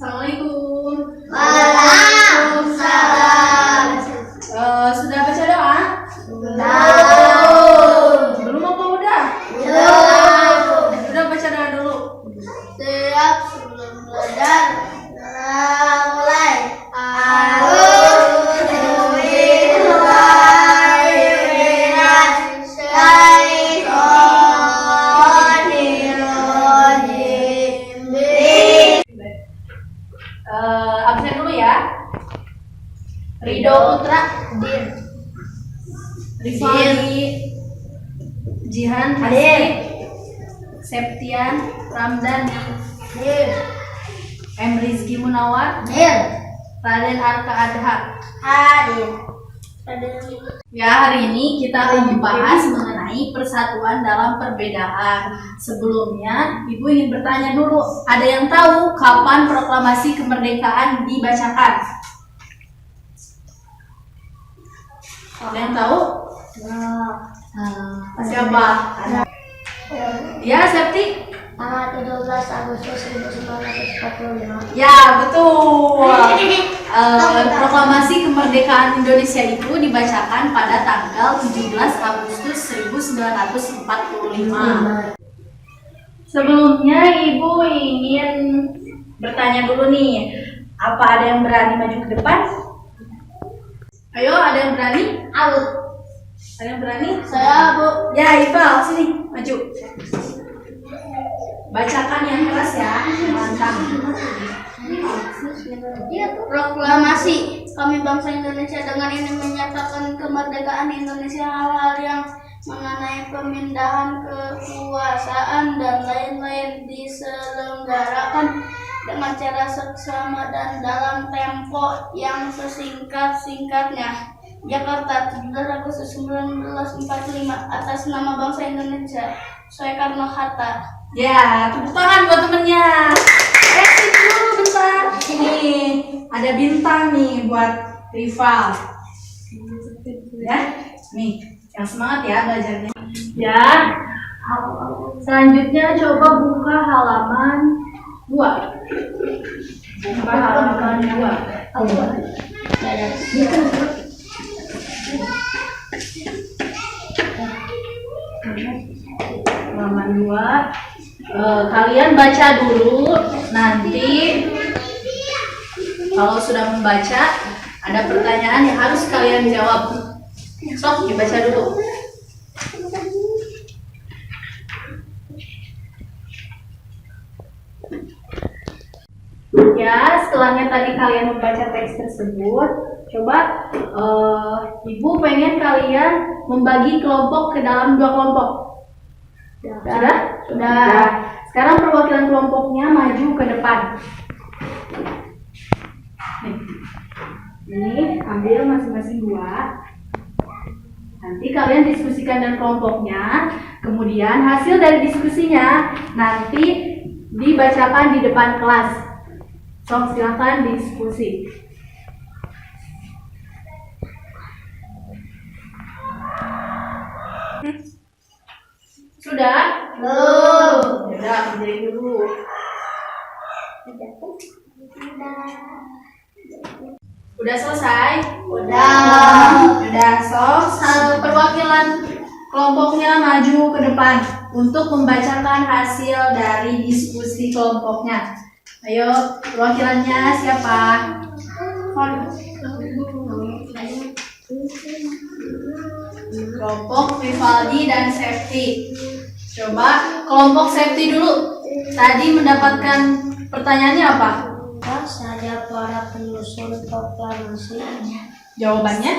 Assalamualaikum. Waalaikumsalam. Sudah baca doa? Belum. Belum apa udah? Belum. Udah baca doa dulu. Siap sebelum belajar. Mulai. A'udzu billahi minasy syaithanir rajim. Absen dulu ya. Ridho Putra, Dir. Rifani, Jihan, Hadir. Septian, Ramdan, Dir. M. Rizky Munawar, Dir. Raden Arka Adha. Hadir. Ya, hari ini kita akan membahas mengenai persatuan dalam perbedaan. Sebelumnya, Ibu ingin bertanya dulu, ada yang tahu kapan proklamasi kemerdekaan dibacakan? Ada yang tahu? Siapa? Ya, Septi? Tanggal 17 Agustus 1945. Ya, betul. Proklamasi kemerdekaan Indonesia itu dibacakan pada tanggal 17 Agustus 1945. Sebelumnya Ibu ingin bertanya dulu nih, apa ada yang berani maju ke depan? Ayo, ada yang berani? Out. Ada yang berani? Saya, Bu. Ya, Iqbal, sini, maju. Bacakan yang keras ya, lantang. Proklamasi. Kami bangsa Indonesia dengan ini menyatakan kemerdekaan Indonesia. Hal-hal yang mengenai pemindahan kekuasaan dan lain-lain diselenggarakan dengan cara seksama dan dalam tempo yang sesingkat-singkatnya. Jakarta, 17 Agustus 1945, atas nama bangsa Indonesia, Soekarno-Hatta. Ya, tepuk tangan buat temennya. Sip dulu bentar. Sini ada bintang nih buat rival. Ya, nih yang semangat ya belajarnya. Ya, selanjutnya coba buka halaman 2. Buka halaman 2. Halaman 2. Kalian baca dulu, nanti kalau sudah membaca ada pertanyaan yang harus kalian jawab. Sok dibaca dulu. Ya, setelahnya tadi kalian membaca teks tersebut, coba Ibu pengen kalian membagi kelompok ke dalam 2 kelompok. Sudah? Sudah. Sekarang perwakilan kelompoknya maju ke depan. Nih. Ini ambil masing-masing 2. Nanti kalian diskusikan dengan kelompoknya. Kemudian hasil dari diskusinya nanti dibacakan di depan kelas. So, silakan diskusi. Sudah? Belum. Sudah, kerjain dulu. Udah selesai? Udah. So, perwakilan kelompoknya maju ke depan untuk membacakan hasil dari diskusi kelompoknya. Ayo, perwakilannya siapa? Kelompok Vivaldi dan Septi. Coba kelompok Septi dulu. Tadi mendapatkan pertanyaannya apa? Apa saja para penyusun proklamasi? Jawabannya?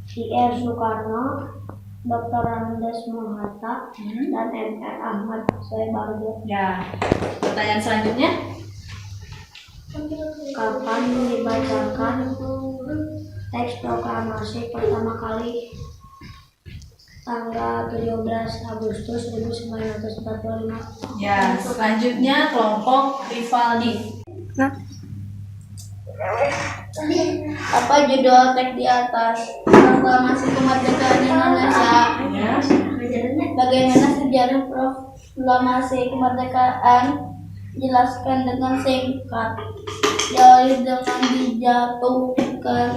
I.R. Soekarno, Dr. Andes Mohatta, dan M.R. Ahmad Soebarjo. Ya. Pertanyaan selanjutnya? Kapan dibacakan teks proklamasi pertama kali? Tanggal 17 Agustus 1945. Ya, selanjutnya kelompok Vivaldi. Apa judul teks di atas? Proklamasi kemerdekaan Indonesia. Ya. Bagaimana sejarah proklamasi kemerdekaan jelaskan dengan singkat, yaitu dengan dijatuhkan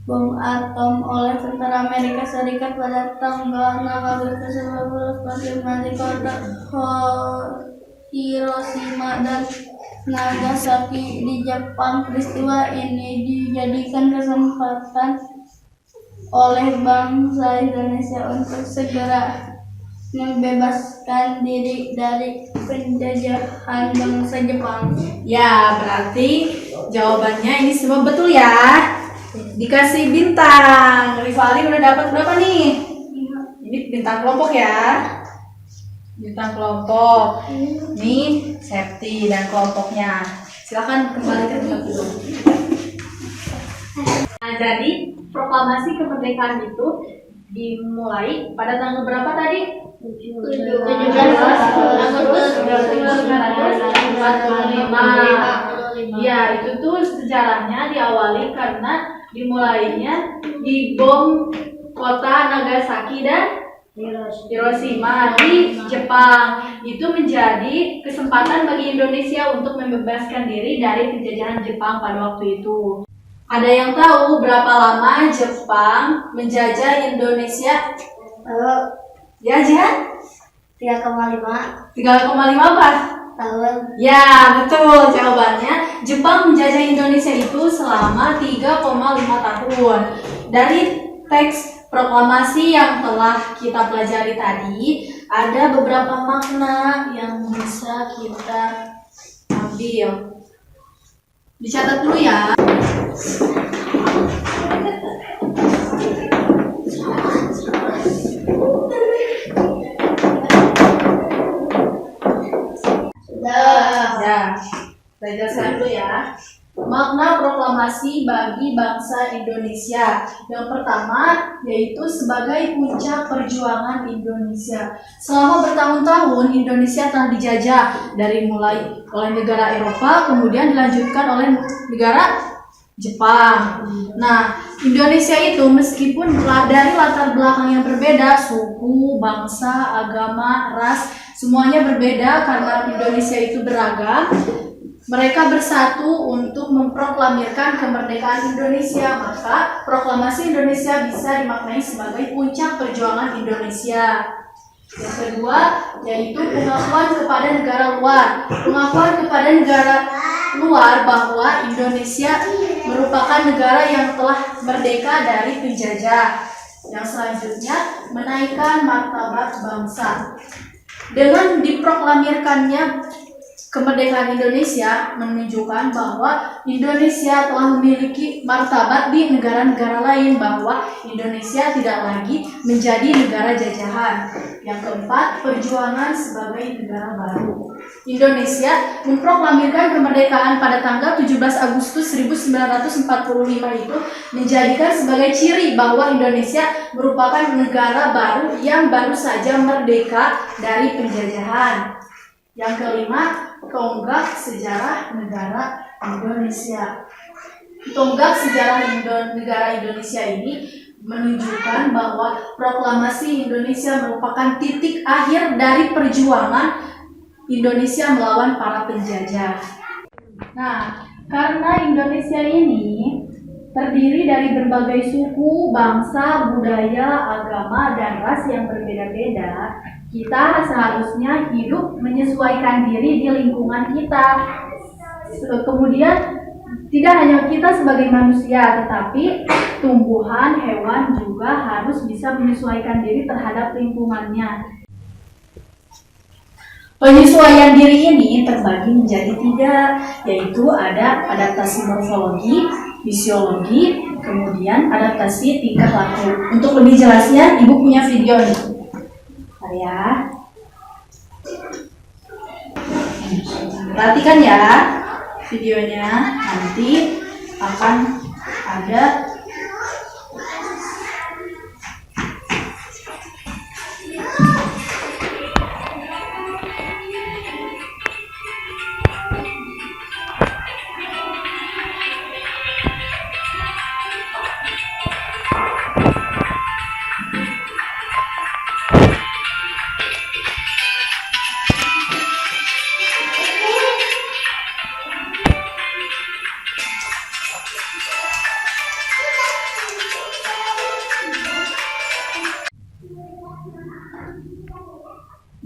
bom atom oleh tentara Amerika Serikat pada tanggal 6 Agustus 1945 di kota Hiroshima dan Nagasaki di Jepang. Peristiwa ini dijadikan kesempatan oleh bangsa Indonesia untuk segera membebaskan diri dari penjajahan bangsa Jepang. Ya, berarti jawabannya ini semua betul ya. Dikasih bintang. Rivaldi udah dapat berapa nih? Ini bintang kelompok ya. Bintang kelompok. Nih Septi dan kelompoknya. Silakan kembali ke tempat duduk. Nah, jadi proklamasi kemerdekaan itu dimulai pada tanggal berapa tadi? 17 Agustus 1945. Ya, itu tuh sejarahnya diawali karena dimulainya di bom kota Nagasaki dan Hiroshima di Jepang. Itu menjadi kesempatan bagi Indonesia untuk membebaskan diri dari penjajahan Jepang pada waktu itu. Ada yang tahu berapa lama Jepang menjajah Indonesia? Ya, Jihan? 3,5 3,5 apa? tahun. Ya, betul jawabannya. Jepang menjajah Indonesia itu selama 3,5 tahun. Dari teks proklamasi yang telah kita pelajari tadi, ada beberapa makna yang bisa kita ambil. Dicatat dulu ya. Ya, saya jelaskan dulu ya. Makna proklamasi bagi bangsa Indonesia. Yang pertama yaitu sebagai puncak perjuangan Indonesia. Selama bertahun-tahun Indonesia telah dijajah dari mulai oleh negara Eropa, kemudian dilanjutkan oleh negara Jepang. Nah, Indonesia itu meskipun dari latar belakang yang berbeda, suku, bangsa, agama, ras, semuanya berbeda karena Indonesia itu beragam. Mereka bersatu untuk memproklamirkan kemerdekaan Indonesia. Maka proklamasi Indonesia bisa dimaknai sebagai puncak perjuangan Indonesia. Yang kedua yaitu pengakuan kepada negara luar. Pengakuan kepada negara luar bahwa Indonesia merupakan negara yang telah merdeka dari penjajah. Yang selanjutnya menaikkan martabat bangsa. Dengan diproklamirkannya kemerdekaan Indonesia menunjukkan bahwa Indonesia telah memiliki martabat di negara-negara lain, bahwa Indonesia tidak lagi menjadi negara jajahan. Yang keempat, perjuangan sebagai negara baru. Indonesia memproklamirkan kemerdekaan pada tanggal 17 Agustus 1945 itu menjadikan sebagai ciri bahwa Indonesia merupakan negara baru yang baru saja merdeka dari penjajahan. Yang kelima, tonggak sejarah negara Indonesia. Tonggak sejarah negara Indonesia ini menunjukkan bahwa proklamasi Indonesia merupakan titik akhir dari perjuangan Indonesia melawan para penjajah. Nah, karena Indonesia ini terdiri dari berbagai suku, bangsa, budaya, agama, dan ras yang berbeda-beda, kita seharusnya hidup menyesuaikan diri di lingkungan kita. Kemudian tidak hanya kita sebagai manusia, tetapi tumbuhan, hewan juga harus bisa menyesuaikan diri terhadap lingkungannya. Penyesuaian diri ini terbagi menjadi 3, yaitu ada adaptasi morfologi, fisiologi, kemudian adaptasi tingkah laku. Untuk lebih jelasnya, Ibu punya video nih. Ya. Perhatikan ya videonya, nanti akan ada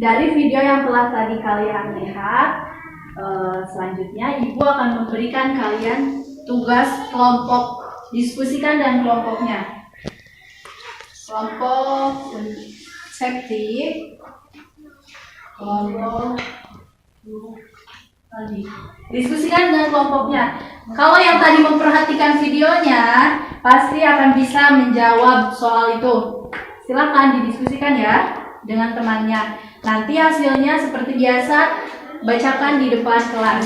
Dari video yang telah tadi kalian lihat, selanjutnya Ibu akan memberikan kalian tugas kelompok, diskusikan dan kelompoknya. Kelompok safety, kelompok tadi. Diskusikan dengan kelompoknya. Kalau yang tadi memperhatikan videonya, pasti akan bisa menjawab soal itu. Silakan didiskusikan ya dengan temannya. Nanti hasilnya seperti biasa, bacakan di depan kelas.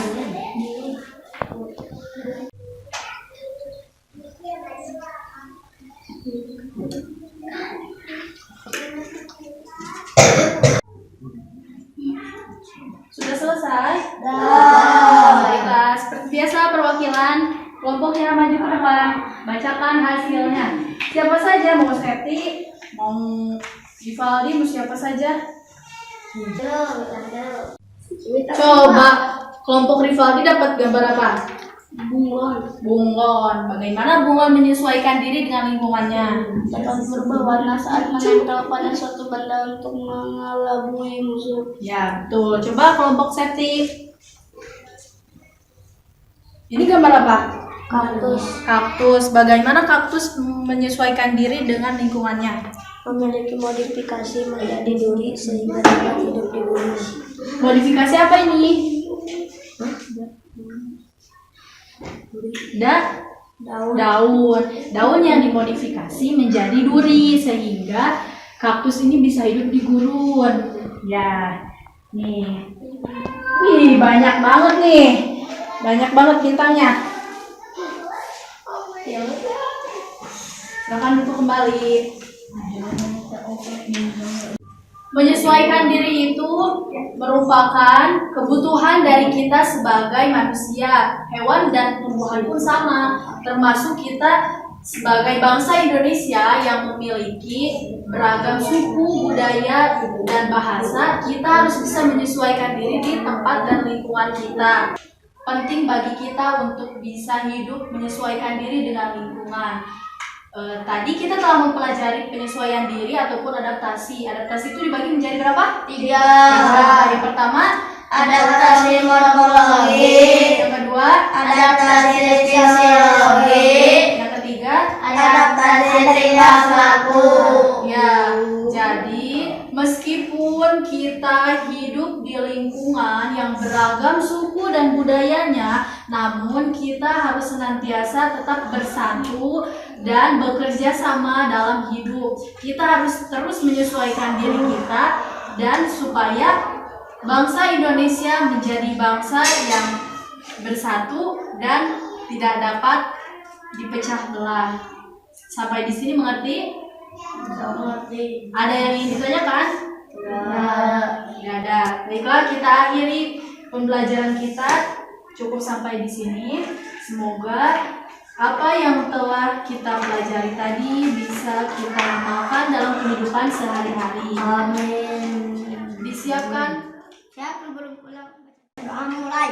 Sudah selesai? Baiklah, seperti biasa perwakilan kelompoknya maju ke depan. Bacakan hasilnya. Siapa saja, mau Septi, mau Givaldi, mau siapa saja? Coba kelompok Rivaldi dapat gambar apa? Bunglon. Bagaimana bunglon menyesuaikan diri dengan lingkungannya? Dapat berubah warna saat menempel pada suatu benda untuk mengelabui musuh. Ya, betul. Coba kelompok Septi. Ini gambar apa? Kaktus. Bagaimana kaktus menyesuaikan diri dengan lingkungannya? Memiliki modifikasi menjadi duri sehingga dapat hidup di bumi. Modifikasi apa ini? Daun yang dimodifikasi menjadi duri sehingga kaktus ini bisa hidup di gurun. Ya, nih. Wih, banyak banget nih. Banyak banget bintangnya. Silakan duduk kembali. Menyesuaikan diri itu merupakan kebutuhan dari kita sebagai manusia. Hewan dan tumbuhan pun sama, termasuk kita sebagai bangsa Indonesia yang memiliki beragam suku, budaya, dan bahasa. Kita harus bisa menyesuaikan diri di tempat dan lingkungan kita. Penting bagi kita untuk bisa hidup menyesuaikan diri dengan lingkungan. Tadi kita telah mempelajari penyesuaian diri ataupun adaptasi. Adaptasi itu dibagi menjadi berapa? 3. Yang pertama, Adaptasi morfologi. Yang kedua, Adaptasi fisiologi. Yang ketiga, Adaptasi tingkah laku. Ya, jadi meskipun kita hidup di lingkungan yang beragam suku dan budayanya, namun kita harus senantiasa tetap bersatu dan bekerja sama dalam hidup. Kita harus terus menyesuaikan diri kita dan supaya bangsa Indonesia menjadi bangsa yang bersatu dan tidak dapat dipecah belah. Sampai di sini mengerti? Mengerti. Ada yang ingin ditanyakan? Tidak ada. Baiklah, kita akhiri pembelajaran kita cukup sampai di sini. Semoga apa yang telah kita pelajari tadi bisa kita amalkan dalam kehidupan sehari-hari. Amin. Disiapkan. Siapa belum pulang? Mulai.